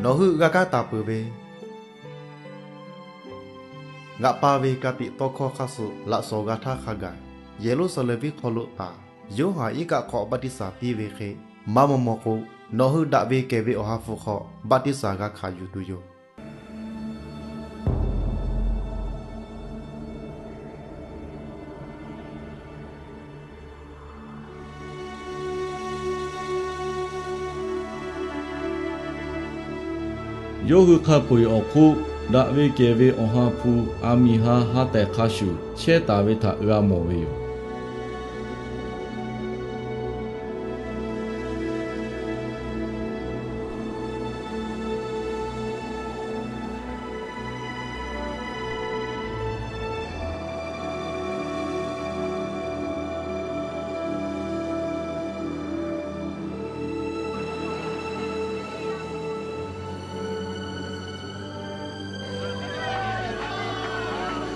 Nohu gaka tapu be. Ngak pawe kati toko kasu lak sogata kaga. Yelo selebi kolu pa. Yoha ika ko batisa piwe ke. Mama moko nohu dakwe kewe ohafu ko batisa ga kayu tuyo. Yohu kapui oku dakwe kewe ohafu amiha hate kashu che tawe ta ua moweyo.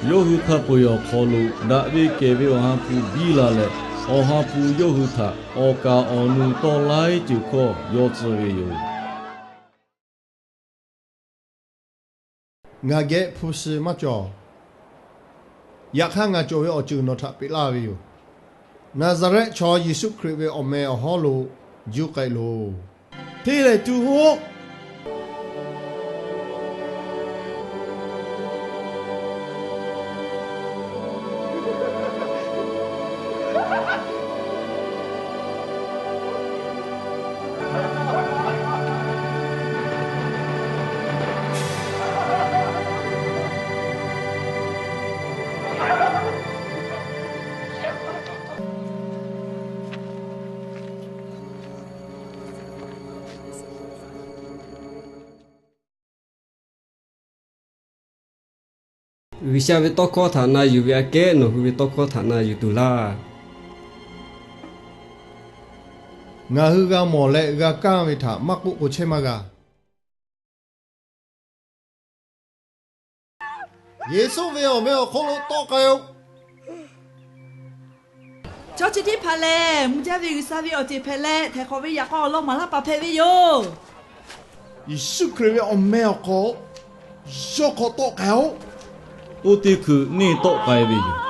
Yohu kapui okolu dakwe kewe ohafu bilale ohafu yohu ta oka onu to lai juko yotsuweyo. Ngage pusi macho. Yakha nga jowe oju no ta pilawiyo. Nazareth cho Yesu kriwe ome oholo jukai lo. Tile tu ho. Wisha vi toko thana yuviake no vi toko thana yutula. Nga huga mole ga kawita maku uchemaga. Yesu veo meo kolo tokayo. Cho chị đi phale, muốn ra vì sao vì ở chị phale, thầy khó với nhà con lâu mà lắp bà phê với yo. Yesu kriwe ome oko. Joko tokayo. Otiku ni to kaiweyo.